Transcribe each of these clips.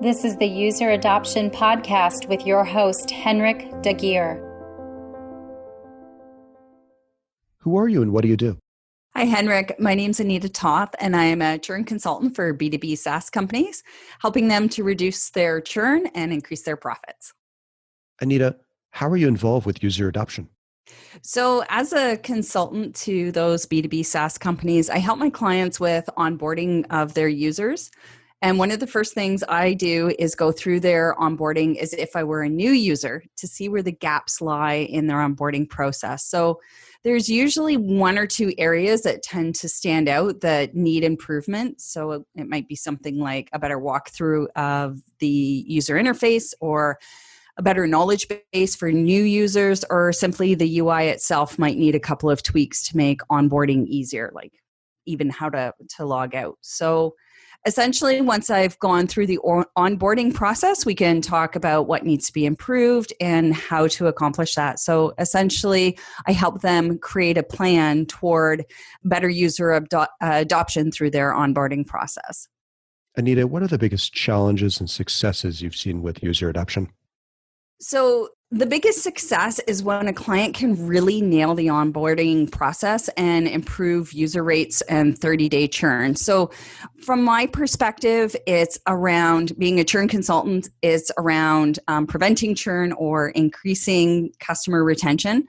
This is the User Adoption Podcast with your host, Henrik Dagier. Who are you and what do you do? Hi, Henrik. My name's Anita Toth, and I am a churn consultant for B2B SaaS companies, helping them to reduce their churn and increase their profits. Anita, how are you involved with user adoption? So as a consultant to those B2B SaaS companies, I help my clients with onboarding of their users. And one of the first things I do is go through their onboarding as if I were a new user to see where the gaps lie in their onboarding process. So there's usually one or two areas that tend to stand out that need improvement. So it might be something like a better walkthrough of the user interface, or a better knowledge base for new users, or simply the UI itself might need a couple of tweaks to make onboarding easier, like even how to log out. So essentially, once I've gone through the onboarding process, we can talk about what needs to be improved and how to accomplish that. So essentially, I help them create a plan toward better user adoption through their onboarding process. Anita, what are the biggest challenges and successes you've seen with user adoption? So the biggest success is when a client can really nail the onboarding process and improve user rates and 30-day churn. So from my perspective, it's around being a churn consultant. It's around preventing churn or increasing customer retention.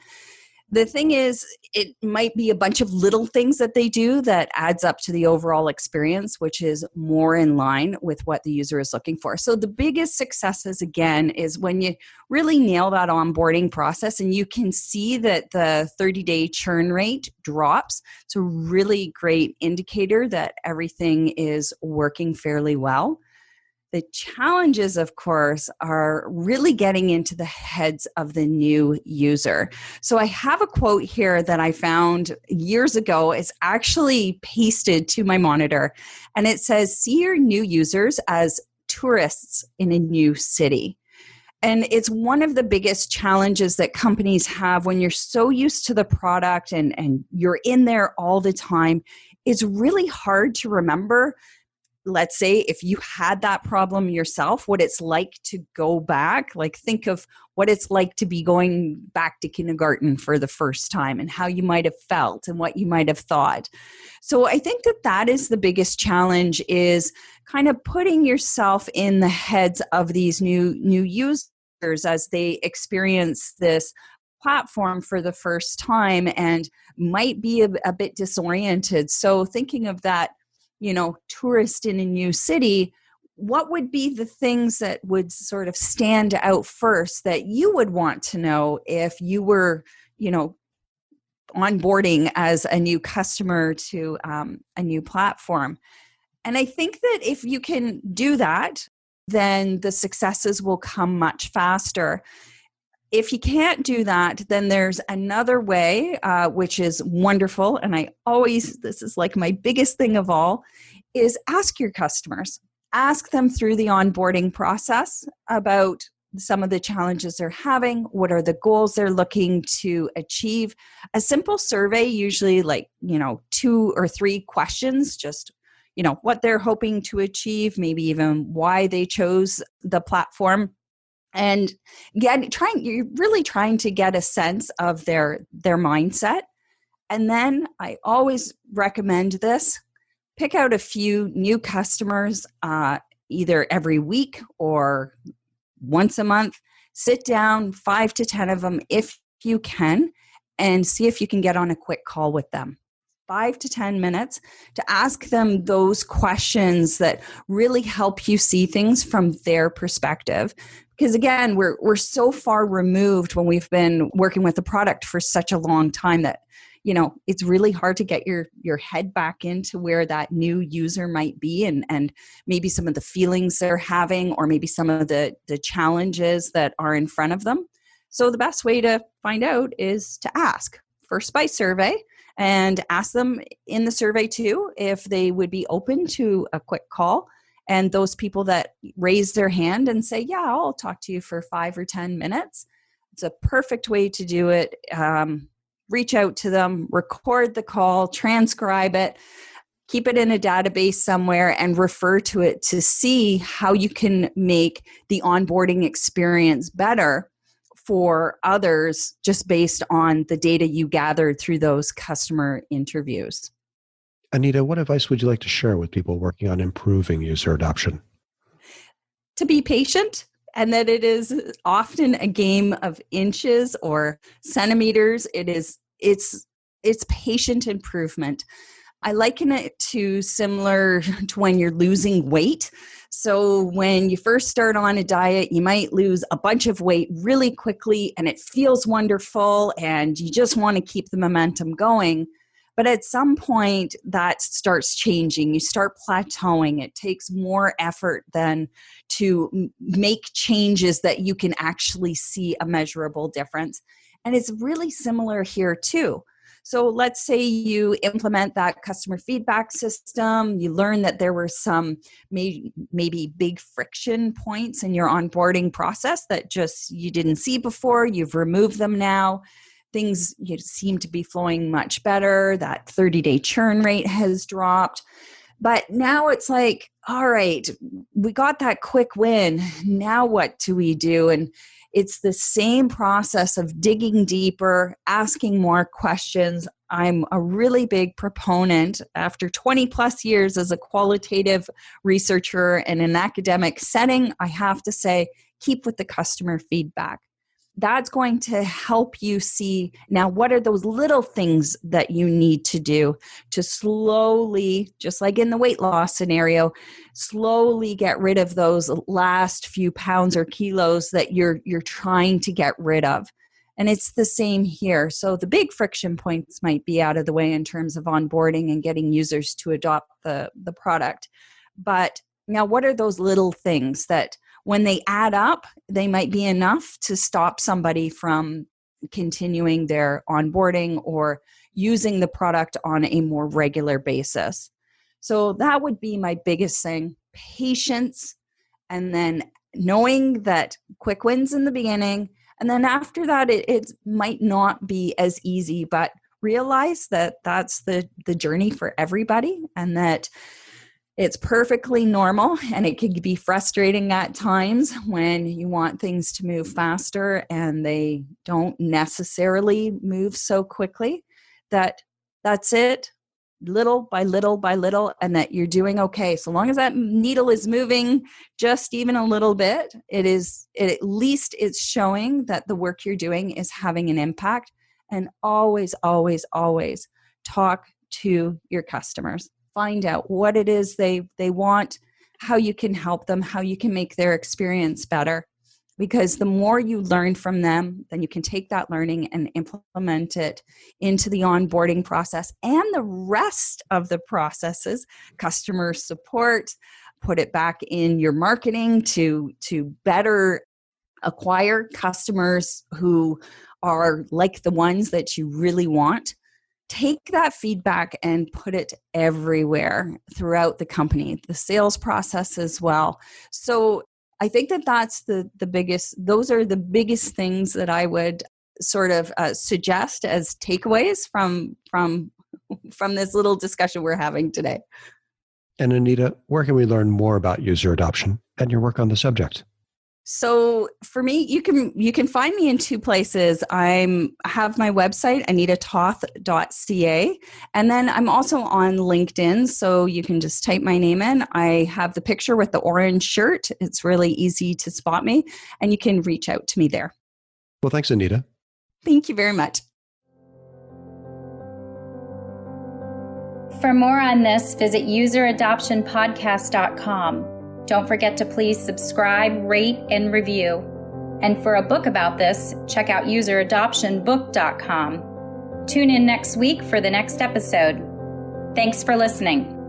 The thing is, it might be a bunch of little things that they do that adds up to the overall experience, which is more in line with what the user is looking for. So the biggest successes, again, is when you really nail that onboarding process and you can see that the 30-day churn rate drops. It's a really great indicator that everything is working fairly well. The challenges, of course, are really getting into the heads of the new user. So I have a quote here that I found years ago. It's actually pasted to my monitor, and it says, "See your new users as tourists in a new city." And it's one of the biggest challenges that companies have when you're so used to the product and you're in there all the time. It's really hard to remember, let's say, if you had that problem yourself, what it's like to go back. Like, think of what it's like to be going back to kindergarten for the first time and how you might have felt and what you might have thought. So I think that is the biggest challenge, is kind of putting yourself in the heads of these new users as they experience this platform for the first time and might be a bit disoriented. So thinking of that, tourist in a new city, what would be the things that would sort of stand out first that you would want to know if you were, onboarding as a new customer to a new platform? And I think that if you can do that, then the successes will come much faster. If you can't do that, then there's another way, which is wonderful. And this is like my biggest thing of all, is ask your customers. Ask them through the onboarding process about some of the challenges they're having, what are the goals they're looking to achieve. A simple survey, usually 2 or 3 questions, just what they're hoping to achieve, maybe even why they chose the platform. And you're really trying to get a sense of their mindset. And then I always recommend this: pick out a few new customers, either every week or once a month. Sit down, 5 to 10 of them if you can, and see if you can get on a quick call with them. 5 to 10 minutes to ask them those questions that really help you see things from their perspective. Because again, we're so far removed when we've been working with the product for such a long time that, it's really hard to get your head back into where that new user might be and maybe some of the feelings they're having, or maybe some of the challenges that are in front of them. So the best way to find out is to ask first by survey, and ask them in the survey too if they would be open to a quick call. And those people that raise their hand and say, yeah, I'll talk to you for 5 or 10 minutes, it's a perfect way to do it. Reach out to them, record the call, transcribe it, keep it in a database somewhere and refer to it to see how you can make the onboarding experience better for others just based on the data you gathered through those customer interviews. Anita, what advice would you like to share with people working on improving user adoption? To be patient, and that it is often a game of inches or centimeters. It's patient improvement. I liken it to similar to when you're losing weight. So when you first start on a diet, you might lose a bunch of weight really quickly and it feels wonderful and you just want to keep the momentum going. But at some point that starts changing. You start plateauing. It takes more effort than to make changes that you can actually see a measurable difference. And it's really similar here too. So let's say you implement that customer feedback system. You learn that there were some maybe big friction points in your onboarding process that just you didn't see before. You've removed them now. Things seem to be flowing much better. That 30-day churn rate has dropped. But now it's like, all right, we got that quick win. Now what do we do? And it's the same process of digging deeper, asking more questions. I'm a really big proponent after 20 plus years as a qualitative researcher in an academic setting. I have to say, keep with the customer feedback. That's going to help you see now what are those little things that you need to do to slowly, just like in the weight loss scenario, slowly get rid of those last few pounds or kilos that you're trying to get rid of. And it's the same here. So the big friction points might be out of the way in terms of onboarding and getting users to adopt the product. But now what are those little things that when they add up, they might be enough to stop somebody from continuing their onboarding or using the product on a more regular basis. So that would be my biggest thing, patience, and then knowing that quick wins in the beginning. And then after that, it might not be as easy, but realize that that's the journey for everybody and that it's perfectly normal, and it can be frustrating at times when you want things to move faster and they don't necessarily move so quickly. That's it, little by little by little, and that you're doing okay. So long as that needle is moving just even a little bit, at least it's showing that the work you're doing is having an impact. And always, always, always talk to your customers. Find out what it is they want, how you can help them, how you can make their experience better. Because the more you learn from them, then you can take that learning and implement it into the onboarding process and the rest of the processes, customer support, put it back in your marketing to better acquire customers who are like the ones that you really want. Take that feedback and put it everywhere throughout the company, the sales process as well. So I think that's the biggest, those are the biggest things that I would sort of suggest as takeaways from this little discussion we're having today. And Anita, where can we learn more about user adoption and your work on the subject? So for me, you can find me in two places. I have my website, anitatoth.ca, and then I'm also on LinkedIn, so you can just type my name in. I have the picture with the orange shirt. It's really easy to spot me, and you can reach out to me there. Well, thanks, Anita. Thank you very much. For more on this, visit useradoptionpodcast.com. Don't forget to please subscribe, rate, and review. And for a book about this, check out useradoptionbook.com. Tune in next week for the next episode. Thanks for listening.